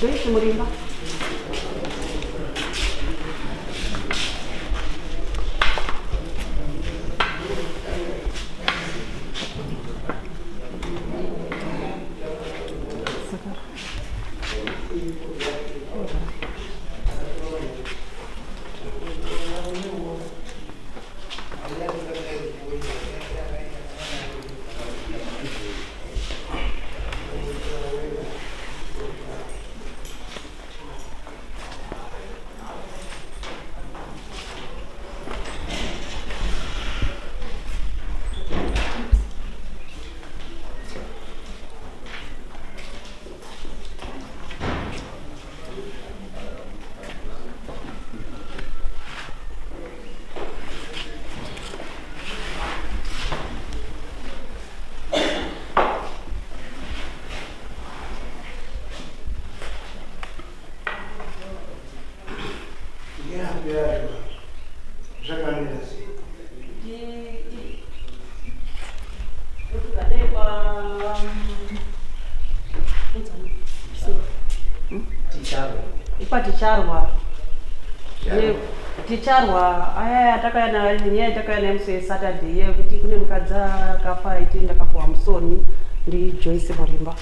Joyce Mulimba. Ticharwa aya takayana nyaya takayana mse Saturday ye kuti kune mukadza kafa itenda kapuwa musoni ndi Joyce Mulimba.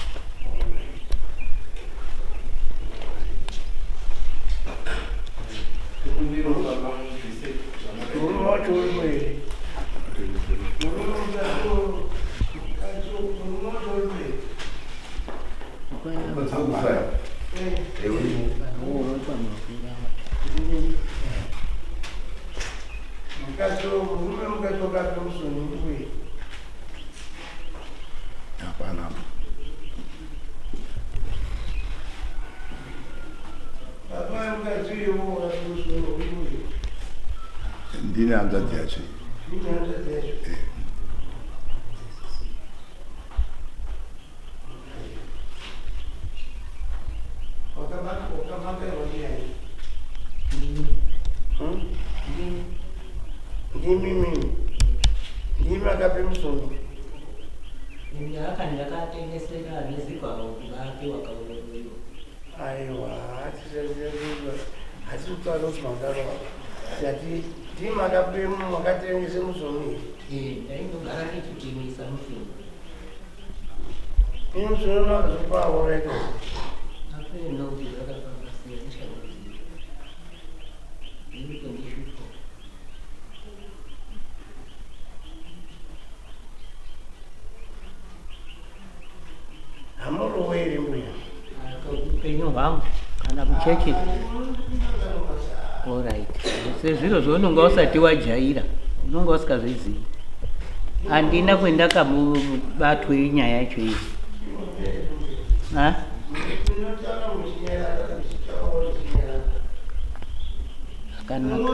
Ndine anzati yacho. Kana kuchechi. All right. Sezviro zvaunonga usati wajaira, unonga usikazvizivi. Handina kwendakabatwe nyaya yacho iyi. Zvakanaka.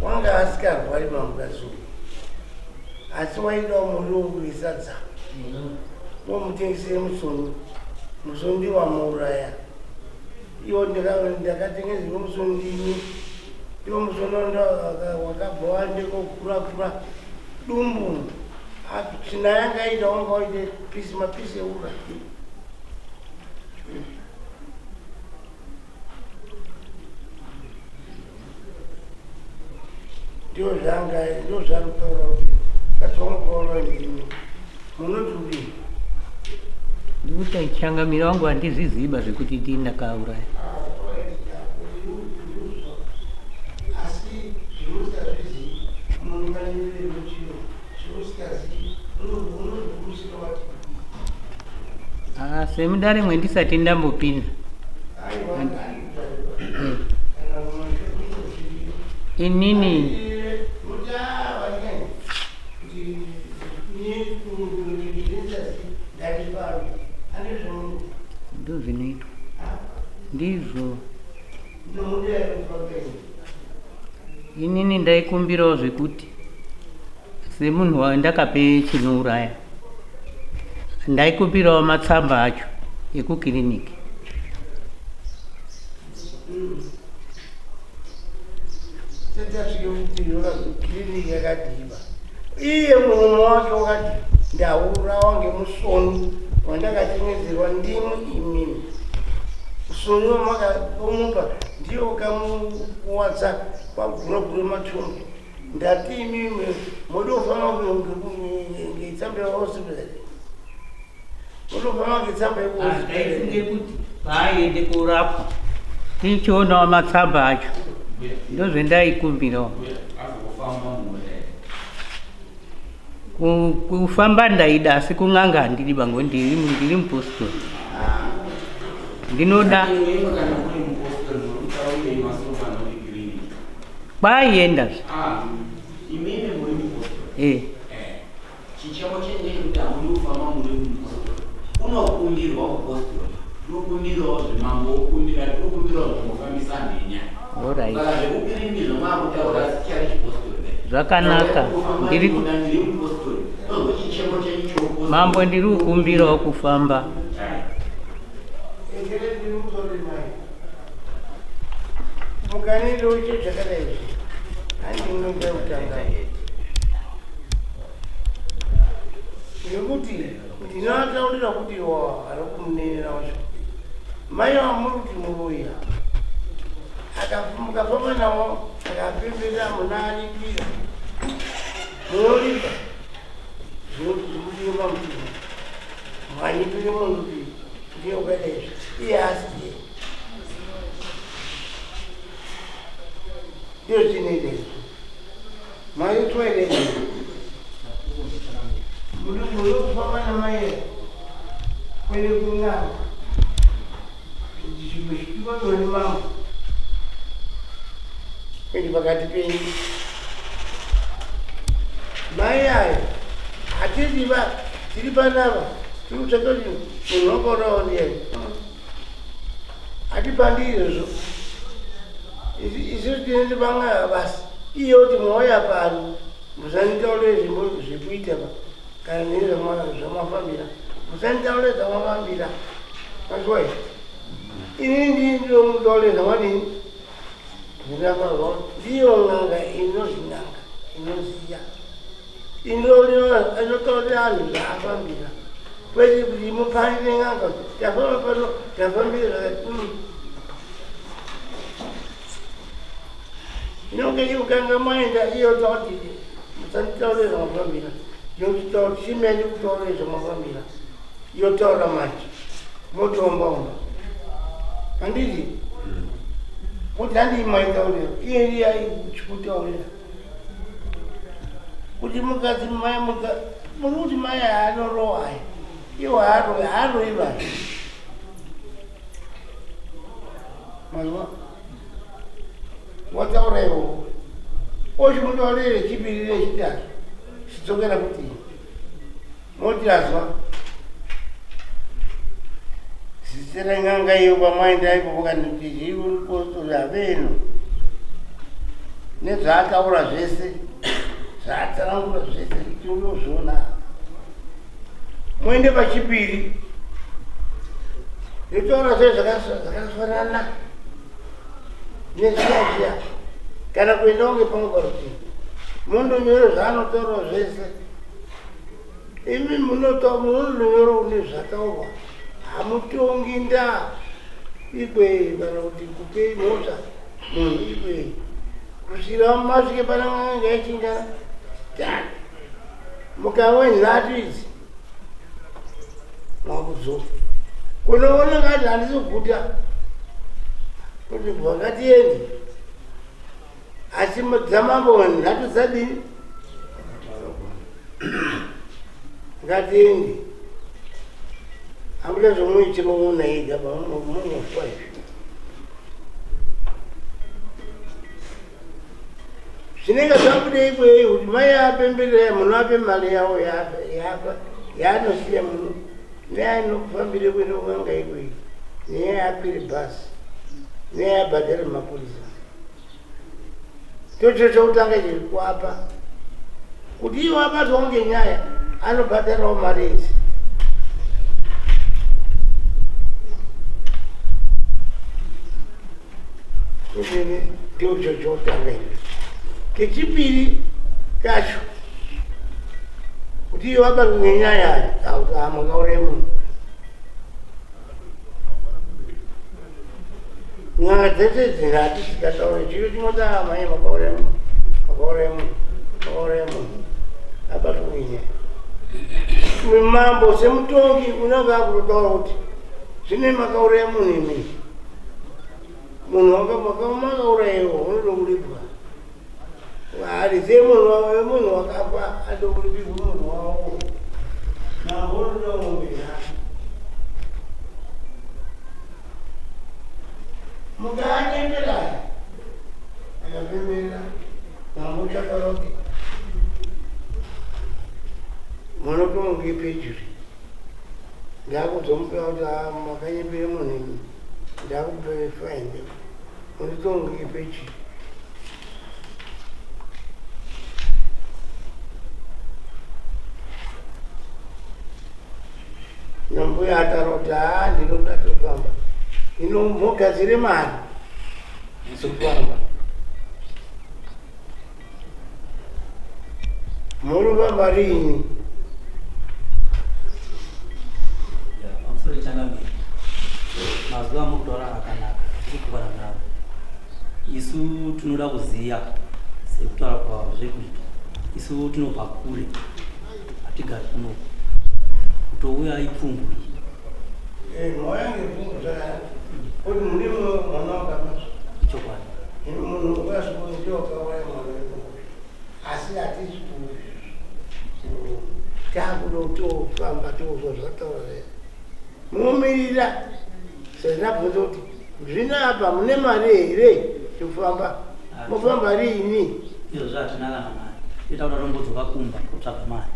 Wanga asikarwari mamukazi asi waidawo mulungu isadza nomutengesere musoni ndiwamuuraya iwo ndakatengezerwa musoni ndini iwo musoni wakabva wandekokura dumbu tsvina yangaita wanga waite mapisi eura ndio zvarutaura kuti katongoora ndini munoti kudini ndikuti changamiro wangu handiziziba zvekuti ndini ndakauraya. asi zvinosingazvizivi munonganirire muchiro zvinosingazii unozokurusira wati semudare mwendisati ndambopinda inini ndo zvinoitwa ndizvo. Inini ndaikumbirawo zvekuti semunhu wandakape chinouraya ndaikumbirawo matsamba acho ekukiriniki. tasvike kuti kiriniki yakadhiba iye muromo wake wakati ndaurawa ngemusoni wandakatenedzerwa ndimwe imini musoni wamakaomupa ndiyo kamuwadza kwaguragure matumbu ndati imimi mudofanira ngeitsamba yehospital mudofanira ngeitsamba ndaifunge kuti paaende kurapwa tichionawo matsamba acho ndozvendaikumbirawo kufamba ndaida asi kun'anga handidi bango ndiri mupostori ndinoda kwaienda chichamo chendekuti hamudi kufamba muri mupostori unokumbirwa kupostori ukumbirawo zvemambo ukumbirawo zvomufambisa nhenya saka zvekupirimbidzo maakutaura sichari chipostori zvakanaka mambo ndiri kukumbirawo kufamba mukaniro icho zvakadai handinoda kutanga nekuti ndinoataurira kuti ari kumunenera wacho mai wamuri kuti muroya mukafamba navo akapembera muna aripira munoripa zvinodiwa mutima mwanyipire munhu kuti ndiye ukadaizvo iye asiye ndiyo chinoidezvo maitwaidezvo munofamba namai kwene kun'anga chimwe chikivanoni mambo kwende pakati penyu mai ayo hatidiva tiri panava tiri kutsvaka kuti munhu wakaonawo ndiyai hatipandizvo isusu tinende pan'anga basi iye kuti mwauya pano musanitaurire zvimbo zvekuita pa kana nezvamafambira musanitaurire zvamafambira mazwai inini ndinomutaurire zvamadini zvinafarwa ndiyo n'anga inozvin'anga inoziya inotaurira anhu zvaafambira kwete kuti mupanire n'anga tafamba pano tafambire zvakati inonge ikukanga maenda iyo tauti musanditaurire zvamafambira yotitauri chimene kutaurire zvamafambira yotaura manje motombaumba handiti kuti handiimaitaurira iye ndiye aichikutaurira kuti mukadzi mai muri kuti mai haanorowa aya iwo haaroi vanhu mazwa wataura iwowo ochimutaurire chipiri nechitatu chidzokera kuti moti azwa zita n'anga iyo pamaenda ipopo kanikuti zviripostori havenu nezvaataura zvese zvaatsanangura zvese tinozviona muende pachipiri ndotaura zve zvakafanana nezviyaziya kana kuendawo ngepamwe parutivi mundonyore zvaanotaura zvese imi munonyore une zvataurwa hamutongi ndaa ikwei kana kuti kupei mhosva munhu ikwei kusvira masvike pana n'anga yachingana tani mukamwe nhatu idzi mwakuzofa kunoona ngati handisi kuguta kuti kubva ngatiende asi dzamambo nhatu dzadini ngatiende hamuna zvomuichiroona ega pamunofa izvi zvinenge zvabude ikweyi kuti mai apemberera munhu ape mari yawo yaanosiya munhu neanokufambire kuenda kun'anga ikweyi neyaapire bhasi neyabhadhare mapurisa tocho chokutanga chiri kuapa kuti iwo abatwawo ngenyaya anobhadharawo mari idzi ndiocho chokutanga izvi kechipiri kacho kuti wabatwa ngenyaya makaure munhu nyaya dzese dzinati dzikataura chiro chimwe mai makaure munhu abatwa ngenyaya mambo semutongi unenge akutotaura kuti zvine makaure munhu imini munhu makaurayiwa unoda kuripwa ari semunhu wakafa ade kuripirwa munhu wavo navo unoda kumbira mukaanyemberaya akapemberera mambo chakaroke munotomuke pejuri ndakuzomupa kuti makanyembere munhu imi ndakupe fainde munotomuke pejuri nyambuya ataroti ndinoda tofamba ino mogadzire mari zofamba munofamba riini mazuva mukutaura akanaka tikuvara navo isu tinoda kuziya sekutaura kwavo zvekuita isu tinobva kure hatigari kunoku kutouya ipfungwi mwayange pfungwi zvakana kuti mune mwana wakamaso chokwadi munhu ukazondiwakauya mwana wepfungwi asi hatisi takuda kutofamba touzwa zvataura munomirira sezvinabvunza kuti zvino apa mune mari here yekufamba mofamba riini izvo zvahatina kana mari ita kuti tombodzoka kumba kutsvaga mari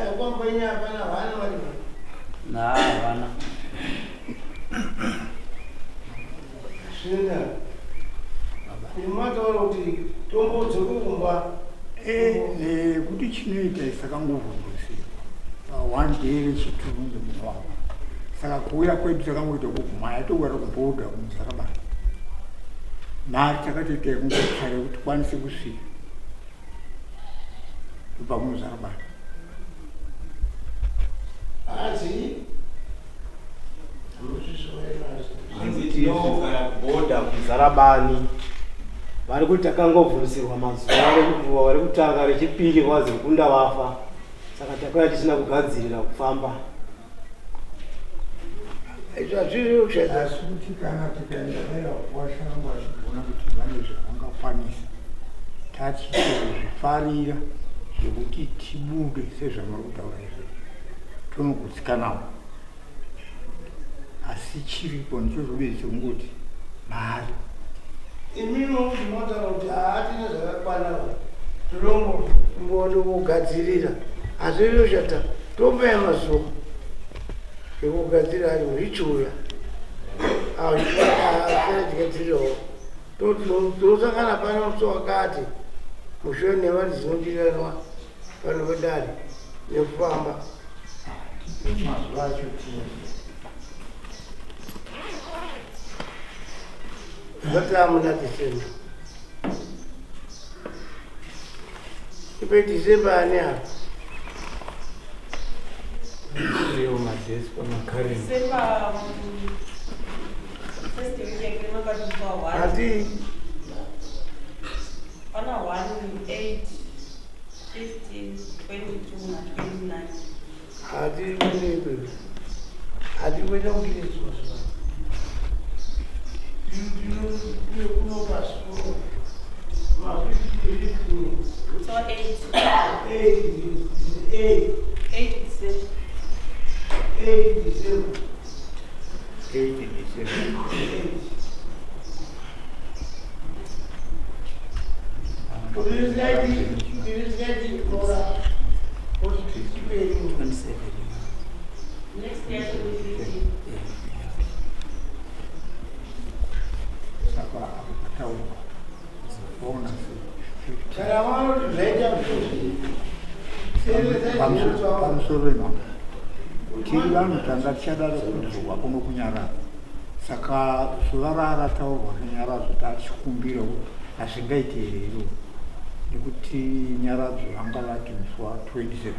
akombanyi hapana hana mari havana zvina imataura kuti tombodzoka kumba kuti chinoita isakangovhundusiwa one day rechiturunge munhu wavo saka kuuya kwedu takangoita kugumaya togara kubhodha kumusarabana mari takatoita yekungotsare kuti kwanise kusvika kubva kumusarabana hanzi tinogara kubhodha kumuzarabani vari kuti takangovhurisirwa mazuva vari kutanga rechipiri kwazi kunda vafa saka takauya tisina kugadzirira kufamba asi kuti kana tikaendelera washangwa zvigona kuti vane zvavangakwanisa tachizvifarira zvekuti tibude sezvamuri kutaura izvo tonogutsikanawo asi chiripo ndichozobedi chekungoti mari imino ndinotaura kuti haatina zvakakwana tinombode kugadzirira asi inoshata tombeya mazuva ekugadzirira ari richuya aaatigadzirirawo tinosangana pana muso wakati mushure nevari dzinodiranwa pano pedare nekufamba mazuva acho vatamuna December ipe December ani apa ndiyo madhesi pamakareni December first weekend inokatipa ati pana 1, 8, 15, 22 na 29 ati kunepe ati kuita kukiresusa kunopasiporo so 8 December 8 December next year to be 15 saka akataura ona kana vanoti zvaita pamusoro wemhaka tiri vanhu tanga tichadaro kudzoka kuno kunyarara saka zuva rataurwa nenyaradzo tachikumbira kuti hazvingaite rero nekuti nyaradzo anga vati musi wa27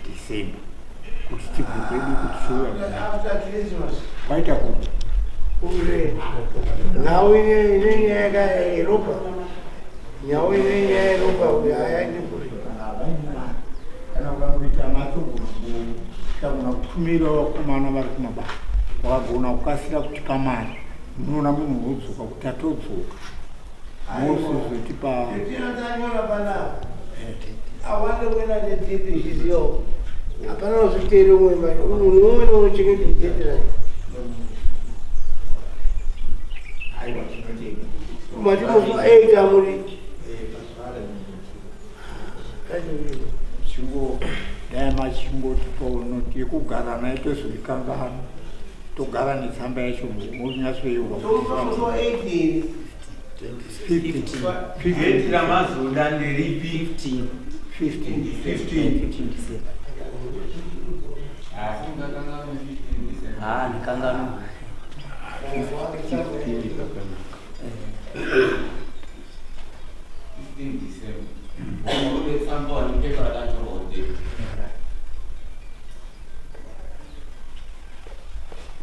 December kuti tibve kwedu kuti souya kwaita kuti nhau inenyaya yeropa nhau inenyaya yeropa kuti hayaende kuri kana ukangoita matogona kutumira vakomana vari kumabasa wakagona kukasira kuti kamari munoona munhu wodzoka kuti atodzoka mosozoti tinotanyora panapa awande kuenda nedheti ichiziyawo hapana uzviteere umwe mari munhu umwe nouchengete dheti rayo mati mufu 8 amuri chingo daima chingoti paunoti yekugara naye tozoikangana togara netsamba yacho monyatsoyewa geti ramazonda nderipi 15 ndikangano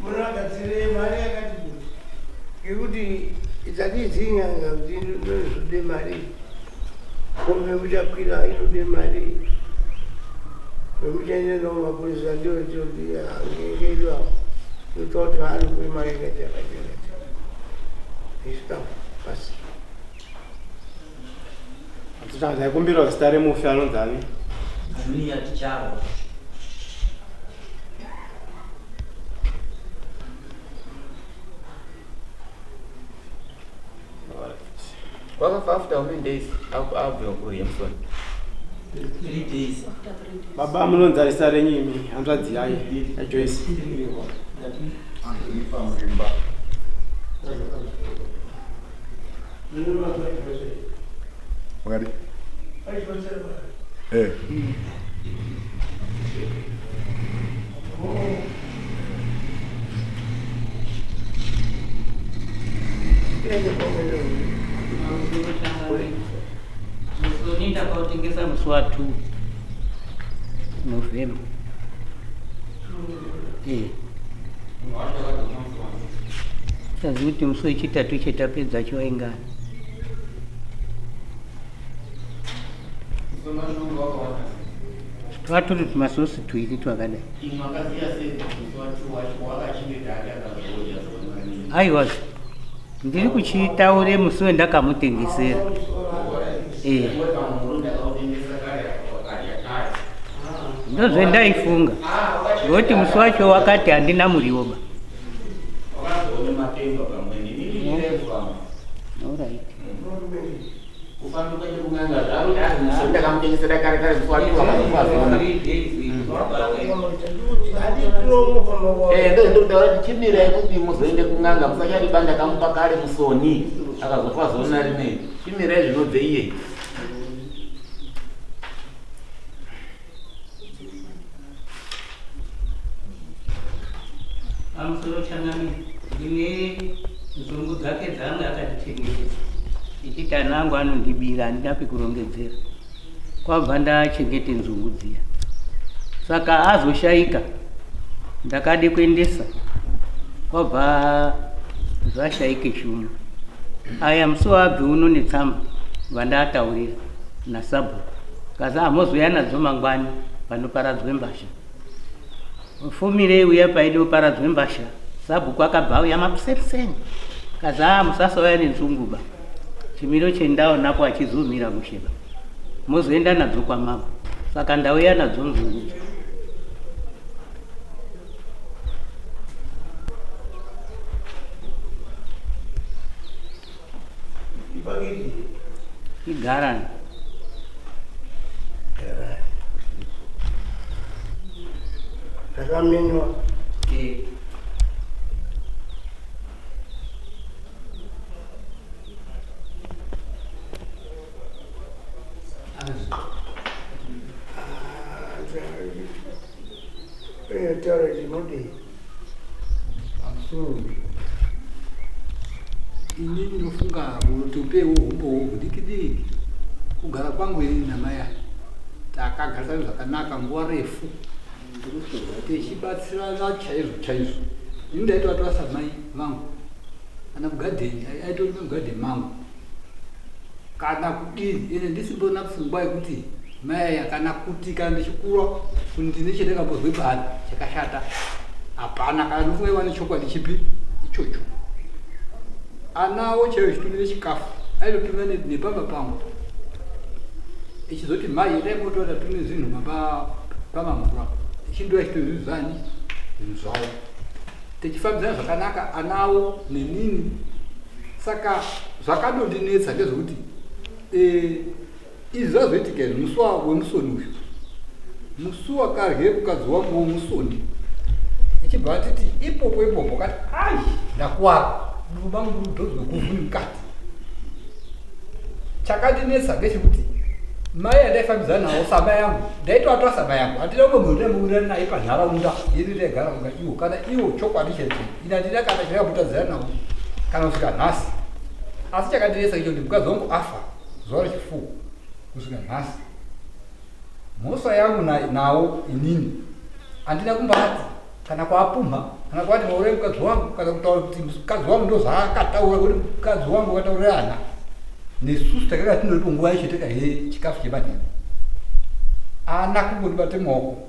munagatsire mari yakati kuti ngekuti idzatizinyanga kuti inozode mari kombe muchakwira inode mari wemuchaendenawo mapurisa ndiyototi ngeidwa tototi ari kuri mari yakati yakati isikafu basi taikumbirawo zita remufi anonzani Dunia ticharo. Wakafa after how many days abve kuri Emson? 3 days. baba munonzani zita renyimi hanzvadzi yaye yaJoyce wakati musoni ndakautengesa musi wa 2 November. Sazivi kuti musi wechitatu chetapedza chiwaingana. Twatori tumasosi tuiri twakadai. Aiwa, ndiri kuchitaure musi wendakamutengesera. Ndozvendaifunga ngekuti musi wacho wakati handina murioba. Alright. Chimire kuti muzoende kunganga musachariba kamupa kare musoni akazofa zona rimwe chimire zvinobve iye Amusoro chanami ine nzungu dzake dzanga akadzichengetedza ichiti ana angu anondibira handina pekurongedzera kwabva ndachengete nzungu dziya saka azoshaika ndakade kuendesa kwabva zvashaike shumo aya musi wabve uno netsamba vandataurira nasabhuku kaza hamozoya nadzo mangwani panoparadzwe mbasha mufumire uya paide kuparadzwe mbasha sabhuku akabva auya mapuseriseni kaza musasauya nenzunguba chimiro chendaonapo achizumira musheba mozoenda nadzo kwamama saka ndauya nadzo nzungu igarani zvakamenywa taura chinodei ini ndinofunga kuti upewo humbowo hudikidiki kugara kwangu ini namaya takagarisana zvakanaka nguva refu tichibatsirana chaizvo. Ini ndaitovatora samai vangu kana mugadheni aitori mugadheni mangu kana kudini ine ndisimbona pfungwa yekuti mai kana kuti kana ndichikura kuti ndine chandakambozwe bani chakashata hapana. Kana ndofungaiwa nechokwadi chipi ichocho anawo chaiwo chitumire chikafu aitotumira nepamba pangu ichizoti mai ndaimbotora tume zvinhu pamamvura ichindoya chitozvizvani zvinhu zvavo tichifambidzana zvakanaka anawo nenini. Saka zvakandondinetsa ndezvekuti izvi zvazoitika izvi musi wemusoni uyu musi wakarye mukadzi wangu womusoni ichibva atiti ipopo kati ai ndakuwara mubangu rudhodzi rwekuvhuni mukati. Chakandinetsa ngechekuti mai andaifambidzana nawo samai yangu ndaitovatora samai yangu handina kumbomurirana naye panharaunda ini ndaigara kunga iwo kana iwo chokwadi chete ine handina kana chakambotadzira nawo kana kusvika nhasi. Asi chakandinetsa icho kuti mukadzi wangu afa zuva rechifuwo kusvika nhasi mhosva yangu nawo inini handina kumbati kana kuapumha kana kuvati maurei mukadzi wangu kana kutaura kuti mukadzi wangu ndozvaakataura kuti mukadzi wangu wakataurana nesusu takanga tinoripo nguva yacho takahe chikafu chepadhiri ana kungondibate maoko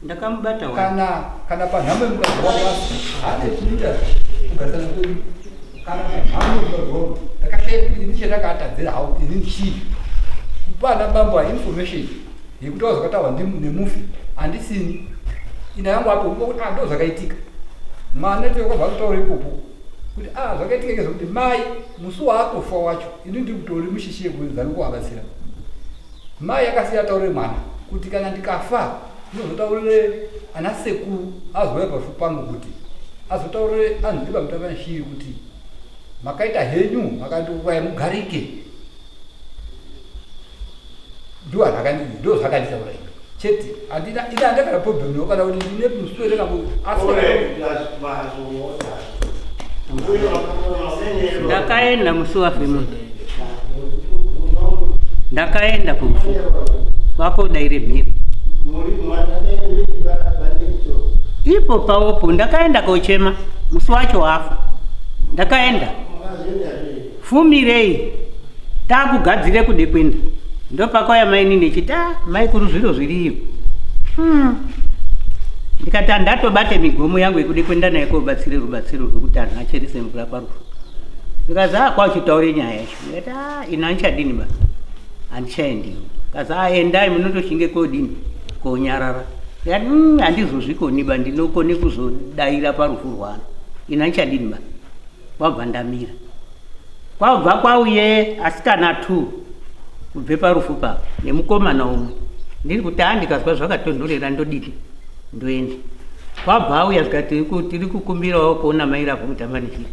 ndakamubata kana panhamo yemukadzi wangu asi hane chinoita kugarisana kwedu kana panhamo yemukadzi wangu ndakashaya kuti ini chandakaatadzira hawo ini chii kupana bambo information yekuti wazokataurwa nemufi handisini ina yangu apo kuti ndo zvakaitika mwana tiokabva kutaura ipopo kuti zvakaitika ngezvekuti mai musi waatofa wacho ini ndikutori mushishi yekuenzani kuvabatsira mai akasiya taurire mwana kuti kana ndikafa ndinozotaurire ana sekuru azouya pafu pangu kuti azotaurire anhu ndipamutavanshiri kuti makaita henyu makandovaya mugarike ndo zvakanditaura ino chete ina ndakana problem kana kuti ndine muswere kambo ndakaenda musi wavhemuno ndakaenda kufu vakodaire mhiri ipo pawopo ndakaenda kochema musi wacho wafa ndakaenda fumirei takugadzire kude kwenda ndopakauya maini nechiti mai kuri zviro zviriyo ndikati handatobate migomo yangu yekude kwenda naye kobatsire rubatsiro rwekuti anhu acherise mvura parufu ndikazi kwauchitaure nyaya yacho ndikati ina handichadini ba handichaendiwo kazi endai munotoshinge kodini konyarara ndikati handizozvikoni ba ndinokone kuzodaira parufu rwano ina handichadini ba kwabva ndamira kwabva kwauye asikana 2 kubve parufu papa nemukomana umwe ndiri kuti ndikazwa zvakatondorera ndodini ndoenda kwabva auya zvikati tiri kukumbirawo kuona mairapo mutambanishiri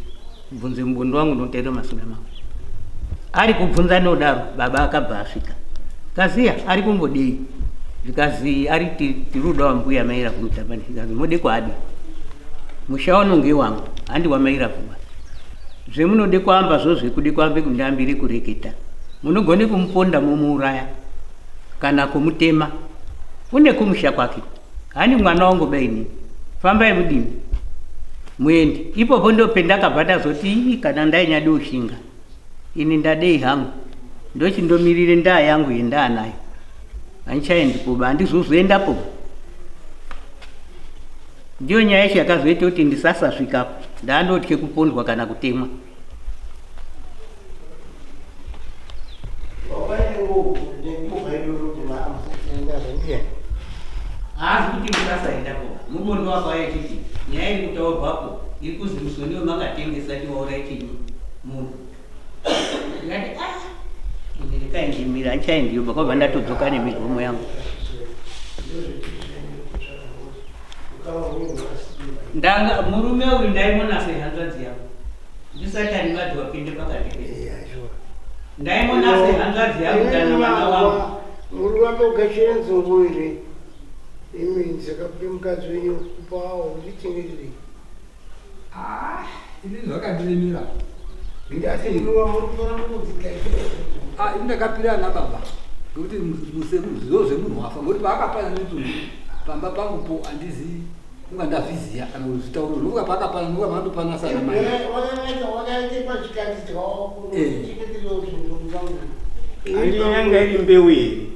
kubvunze mubondo wangu notaira masura mangu ari kubvunza nodaro baba akabva asvika kaziya ari kumbodei zvikazi ari tiruda wambuya mairapo mutambanishiri kazi mode kwadi musha unonge wangu handi wamairapo zvemunode kuamba zvekude kuambe kundambire kureketa munogone kumuponda mumuuraya kana kumutema une kumusha kwake hani mwana wangu baini fambai mudini muende ipopo ndopendakabva zoti kana ndainyade ushinga ini ndadei hangu ndochindomirire ndaa yangu yendaa nayo handichaendi kuba handizozoendapo ndiyo nyaya yacho yakazoita kuti ndisasasvikapo ndaandotye kupondwa kana kutemwa hazi kuti musasaendapo mubondo wako ayachiti nyaya iri kutaurwapo iri kuzi musoniwo makatengesa tiwaurai chinyi munhu ndikati ini ndikaendimira handichaendiyo bakabva ndatodzoka nemigomo yangu murume uyu ndaimona sehanzvadzi yangu ndisati andibati wapinde pakati ndaimona sehanzvadzi yangu kana mwana wangu muri wambogashira nzungu iri imi ndisakape mukadzi wenyu kupawo ndichengeterei ini zvakandiremera Ndati ndiwa mutora muzika ike. Ndakapira na baba. Ngekuti muzizo zvemunhu wafa ngekuti paakapana netunhu pamba pangupo handizivi ungandavhiziya kana kuzvitauro nokuti paakapana nokuti mandopana sana mai. Wakaite pachikati chawo chikitiriwo zvinhu zvangu. Yanga iri mbeu iri.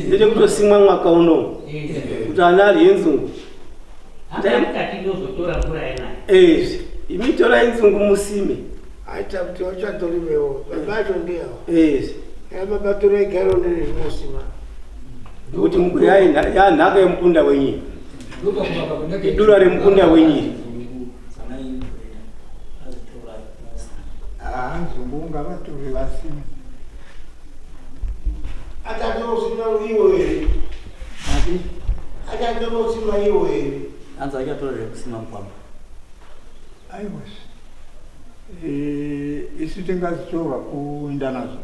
Ndete kutosimwa mwaka uno. Kuti ana ari yenzungu. Mukati ndozotora mvura yenayo. Imitora yenzungu musime. Aita kuti wachatorimewo. Babacho ndiyawo. Baba tora igaro ndirinosima. Kuti mburi yanhaka yemukunda wenyiri. Idura remukunda wenyiri. Nzungu ungavatore vasime. Achatorosima iwe. Achatorosima iwe. Anza achatorere kusima mkwamba. Aiwas. Isu tingazitora kuenda nazo.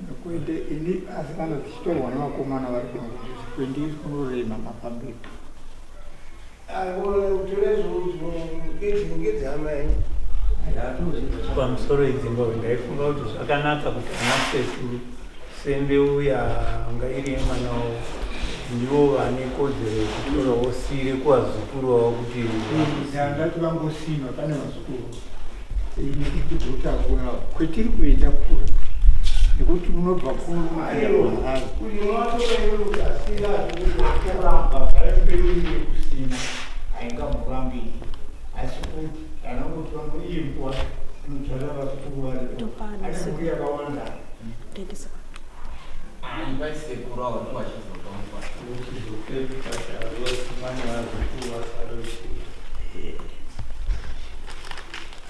Nokuite ini asingana tichitorwa navakomana vari kwendiri kunorema mapambiro. Pamusoro idzimba ndaifunga kuti zvakanaka kuti ana sekuru sembeu yanga iri yemwana ndivo vane kodzero yekutorawo sire kuvazukuru vavo kuti Ndati vangosima pane vazukuru. Nekudzidzotagura kwetiri kuenda kure nekuti unobva kunomaaa kusina aingamurambi asi kuti kana kuti vanoimbwa mudzvara vazukuru vari yakawanda Vaisekuru avo ndo vachizopa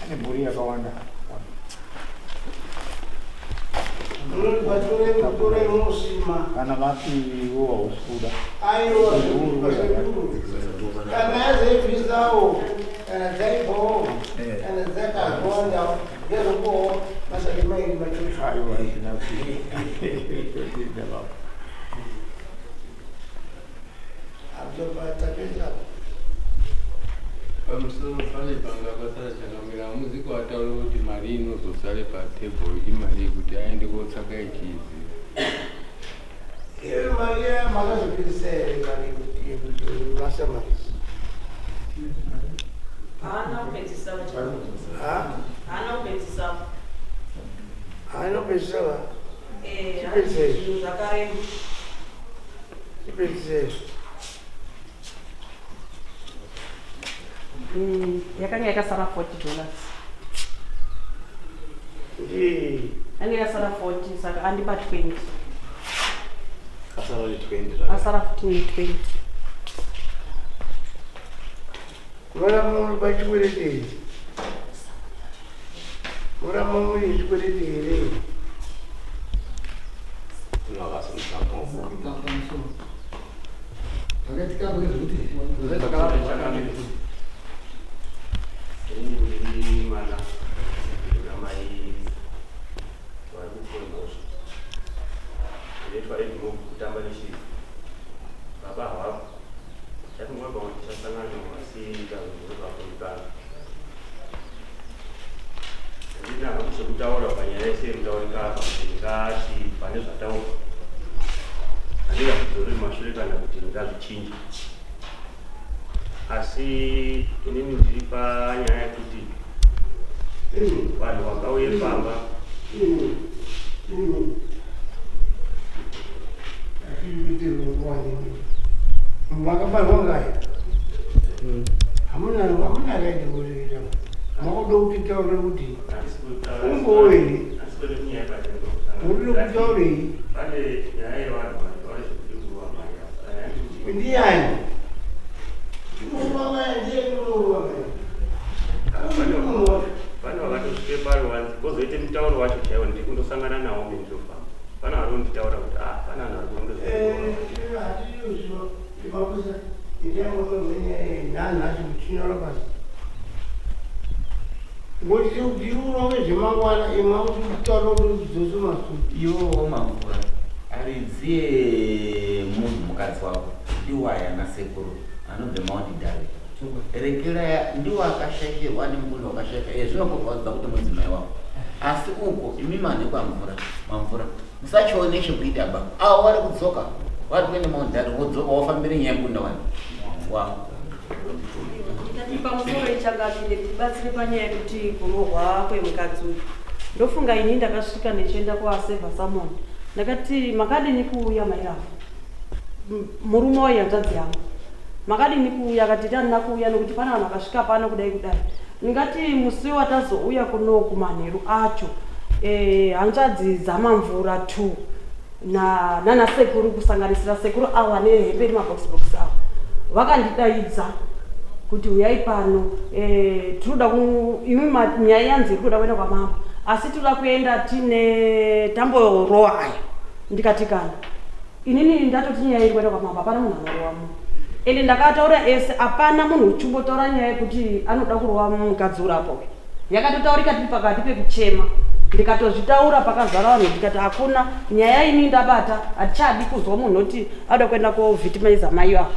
ane mhuri yakawanda. Kana vapiwo hausuda kana azebvisawo kana dzaipowo kana dzakazonda ngezopowo masati mairi machocho azopatapesako pamusoro pane panga pasara chakamira muziki wataura kuti mari inozosare patebhuru imari yekuti aende kotsvaka ichizi mari makazopedzisa here mari yekuti masamarisi haana kupedzisa anopedzisava zvinhu zvakarema chipedzisei yakanga yakasara $40 yange yakasara 40 saka andipa 20 asara 15 murama muri pachikwereti murama muri chikwereti here kutaura panyaya yemutaurika apa kuti ngati pane zvataura handika kuzori mashure kana kuti ngazvichinje asi inini ndiri panyaya yekuti vanhu vangauye pamba makabarwa ngayo hamuna raidi kuita makuda kuti taure kuti umboweni urikuda kutaurei ndiani pane vakatosvike paro vanzi kozoite mutauro wacho chaiwo ndiri kundosangana nawo mendinofamba pane vari kunditaura kuti pane vanhu vari kundoanhacho kuchinyora pasi ngokuti uronge zvemangwana imauti kutaura kuti dzose masuti iwowo mamvura aridziye munhu mukadzi wako ndiwaya nasekuru anobve mauti dare rekera ndiwo akashayikirwa nemunhu wakashayika zvinokupaudza kuti mudzimai wako asi uko imi mane kwamvura musachione chekuita baba avo vari kudzoka vari kuenda maundari vodzoka wafambire nyaya yekunda wani wavo pamusoro ichangavile tibatsire panyaya yekuti kurohwa kwemukadzi uyu ndofunga ini ndakasvika nechienda kuasevha samon ndakati makadini kuuya mairafu murume wayo hanzvadzi yangu makadini kuuya akati tanina kuuya nokuti pana vanhu vakasvika pano kudai ndingati musi watazouya kuno kumanheru acho hanzvadzi dzamamvura 2 nana sekuru kusanganisira sekuru ava nehembe nemabhokisibhokisi avo vakandidaidza kuti uyai pano tinoda imi nyaya yanzi iri kuda kuenda kwamama asi toda kuenda tine tamborowa aya ndikati kana inini ndatoti nyaya iri kuenda kwamama hapana munhu anorowa munhu ende ndakataura ese hapana munhu uchimbotaura nyaya yekuti anoda kurowa mukadzi urapo yakatotaurika tiri pakati pekuchema ndikatozvitaura pakazara vanhu ndikati hakuna nyaya ini ndabata hatichadi kuzwa munhu oti ada kuenda kovhitimaiza mai wavo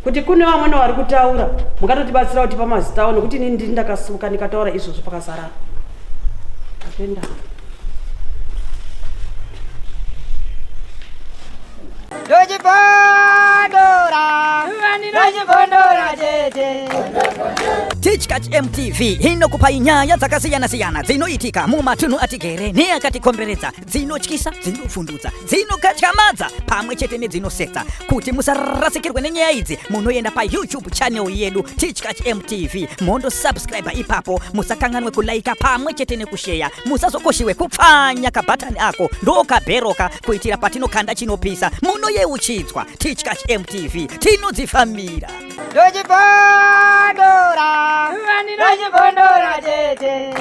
kuti kune vamwene vari kutaura mungatotibatsira kuti pamazita avo nekuti inini ndiri ndakasimuka ndikataura izvozvo pakazara apenda Teachcatch MTV inokupa nyaya dzakasiyana-siyana dzinoitika mumatunhu atigere neakatikomberedza, dzinotyisa, dzinofundudza, dzinokatyamadza pamwe chete nedzinosetsa. Kuti musarasikirwe nenyaya idzi munoenda paYouTube channel yedu Teachcatch MTV mondo subscribe ipapo, musakanganwe kulaika pamwe chete nekushare, musazokoshiwe kupfanya kabhatani ako ndokabheroka kuitira patinokanda chinopisa munoyeuchidzwa. Teachcatch MTV tinodzifambira Dojibondora, tete.